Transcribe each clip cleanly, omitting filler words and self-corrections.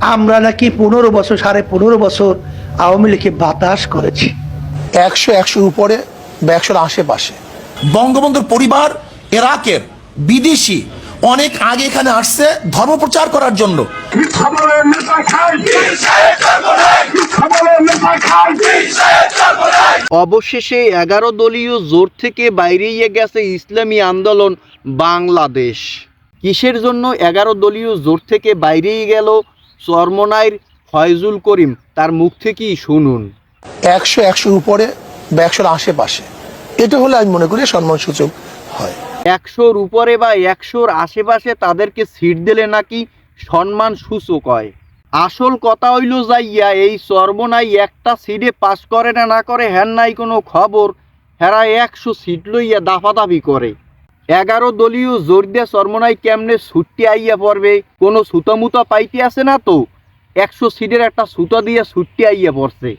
আমরা নাকি 15 বছর 15.5 বছর আওয়ামী লীগকে বাতাস করেছি। 100 উপরে বা 100-র আশেপাশে। বঙ্গবন্ধুর পরিবার ইরাকের বিদেশি অনেক আগে এখানে আসছে ধর্ম প্রচার করার জন্য। অবশেষে 11 দলীয় জোট থেকে বাইরে গেছে ইসলামী আন্দোলন বাংলাদেশ। কিসের জন্য 11 দলীয় জোট থেকে বাইরেই গেল চরমোনাইর ফয়জুল করিম, তার মুখ থেকেই শুনুন। 100 উপরে বা 100-র আশেপাশে, এটা হলে আমি মনে করি সম্মানসূচক হয়। 100-র উপরে বা 100-র আশেপাশে তাদেরকে সিট দিলে নাকি সম্মান সূচক হয়। আসল কথা হইল যাইয়া এই চরমোনাই একটা সিটে পাস করে না করে হ্যার নাই কোনো খবর, হেরা 100 সিট লইয়া দাফাদাফি করে। 11 দলীয় জোর দিয়ে চরমোনাই কেমনে ছুট্টি আইয়া পড়বে, কোনো সুতামুতা পাইতে আছে না তো, 100 সিটের একটা সুতা দিয়ে ছুট্টি আইয়া পড়ছে।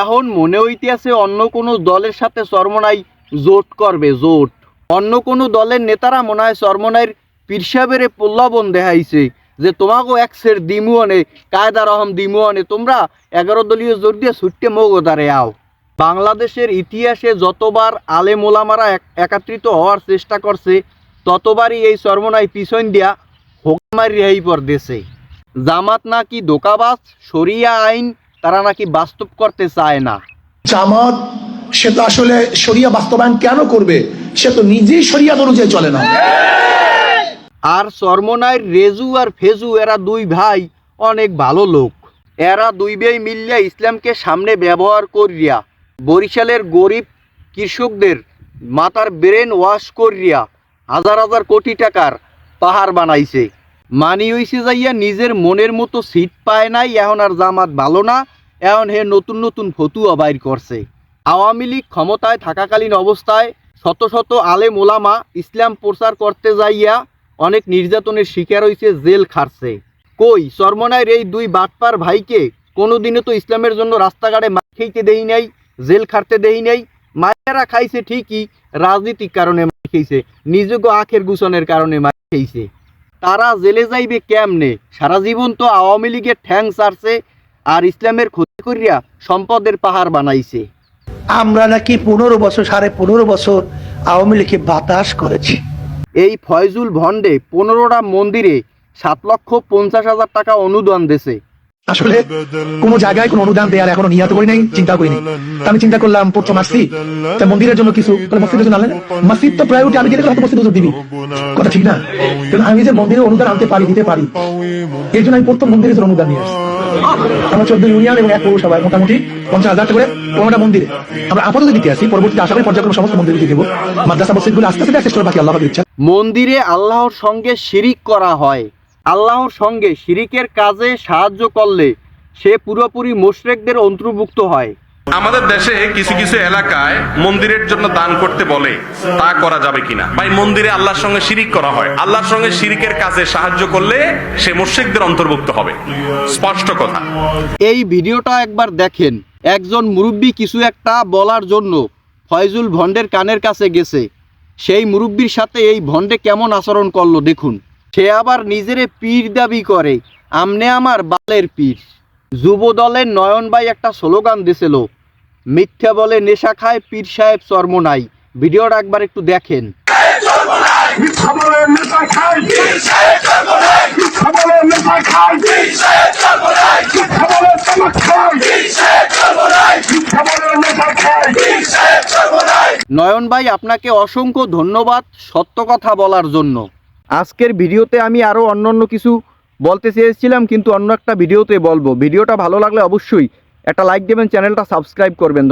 এখন মনে হইতে আছে অন্য কোনো দলের সাথে চরমোনাই জোট করবে, জোট। অন্য কোনো দলের নেতারা মনে হয় চরমোনাইর পীর সাহেবের প্রলোভন দেখাইছে যে তোমাকেও এক সের দিমু আনে, কায়দা রহম দিমু আনে, তোমরা 11 দলীয় জোট দিয়ে ছুট্টে মগদারে আও। বাংলাদেশের ইতিহাসে যতবার আলেম ওলামারা একত্রিত হওয়ার চেষ্টা করছে ততবারই এই চরমোনাই পিছন দিয়া হোকামারি রেহাই পড়তেছে। জামাত নাকি ধোঁকাবাজ, শরিয়া আইন তারা নাকি বাস্তব করতে চায় না। জামাত সে তো আসলে শরিয়া বাস্তবায়ন কেন করবে, সে তো নিজেই শরিয়া অনুযায়ী চলে না। আর চরমোনাইর রেজু আর ফেজু এরা দুই ভাই অনেক ভালো লোক। এরা দুই ভাই মিলিয়া ইসলামকে সামনে ব্যবহার করিয়া বরিশালের গরিব কৃষকদের মাথার ব্রেন ওয়াশ করিয়া হাজার হাজার কোটি টাকার পাহাড় বানাইছে। মানি হইছে যাইয়া নিজের মনের মতো সিট পায় নাই, এখন আর জামাত ভালো না, এখন হে নতুন নতুন ফতুয়া বাইর করছে। আওয়ামী লীগ ক্ষমতায় থাকাকালীন অবস্থায় শত শত আলেম ওলামা ইসলাম প্রচার করতে যাইয়া অনেক নির্যাতনের শিকার হইছে, জেল খাটছে। কই চরমোনাইর এই দুই বাটপার ভাইকে কোনোদিনও তো ইসলামের জন্য রাস্তাঘাটে মার খেইতে দেই নাই, জেল খাটতে দেই নাই। মায়েরা খাইছে ঠিকই, রাজনীতিক কারণে মার খেয়েছে, নিজেকে আখের গুছনের কারণে মার খেয়েছে। তারা জেলে যাইবে কেমনে? সারা জীবন তো আওয়ামী লীগের ঠ্যাং চারছে আর ইসলামের ক্ষতি করিয়া সম্পদের পাহাড় বানাইছে। আমরা নাকি 15 বছর 15.5 বছর আওয়ামী লীগকে বাতাস করেছি। এই ফয়জুল ভন্ডে 15টা মন্দিরে 7,50,000 টাকা অনুদান দিয়েছে। আসলে কোন জায়গায় কোন অনুদান দেওয়ার এখনো নিয়াত করি নাই, চিন্তা করিনি। আমি চিন্তা করলাম প্রথম আসছি মন্দিরের জন্য কিছু, মসজিদের জন্য আনলেন। মসজিদ তো প্রায়োরিটি, আমি যেটা মসজিদ দিবি, কথা ঠিক না? কিন্তু আমি যে মন্দিরে অনুদান আনতে পারি, দিতে পারি, এই জন্য আমি প্রথম মন্দিরের জন্য অনুদান নিয়ে আসছি। আমার 14 ইউনিয়ন এবং 1 পৌরসভায় মোটামুটি 50,000 টাকা করে 15টা মন্দিরে আমরা আপাতত দিতে আসি। পরবর্তীতে আশা করি পর্যায়ক্রমে সমস্ত মন্দিরে দিয়ে দেবো। মাদ্রাসা মসজিদগুলো আস্তে আস্তে শেষ করে বাকি আল্লাহ ইচ্ছা। মন্দিরে আল্লাহর সঙ্গে শিরিক করা হয়। আল্লাহর সঙ্গে শিরিকের কাজে সাহায্য করলে সে পুরোপুরি মুশরিকদের অন্তর্ভুক্ত হয়। আমাদের দেশে কিছু কিছু এলাকায় মন্দিরের জন্য দান করতে বলে, তা করা যাবে কিনা? ভাই, মন্দিরে আল্লাহর সঙ্গে শিরিক করা হয়, আল্লাহর সঙ্গে শিরিকের কাজে সাহায্য করলে সে মুশরিকদের অন্তর্ভুক্ত হবে, স্পষ্ট কথা। এই ভিডিওটা একবার দেখেন। একজন মুরব্বী কিছু একটা বলার জন্য ফয়জুল ভন্ডের কানের কাছে গেছে, সেই মুরব্বীর সাথে এই ভন্ডে কেমন আচরণ করলো দেখুন। সে আবার নিজেরে পীর দাবি করে, আমনে আমার বালের পীর। যুব দলের নয়ন ভাই একটা স্লোগান দিছিল, মিথ্যা বলে নেশা খায় পীর সাহেব চরমোনাই। ভিডিওটা একবার একটু দেখেন। নয়ন ভাই, আপনাকে অসংখ্য ধন্যবাদ সত্য কথা বলার জন্য। আজকের ভিডিওতে আমি আরও অন্য কিছু বলতে চেয়েছিলাম, কিন্তু অন্য একটা ভিডিওতে বলবো। ভিডিওটা ভালো লাগলে অবশ্যই একটা লাইক দেবেন, চ্যানেলটা সাবস্ক্রাইব করবেন।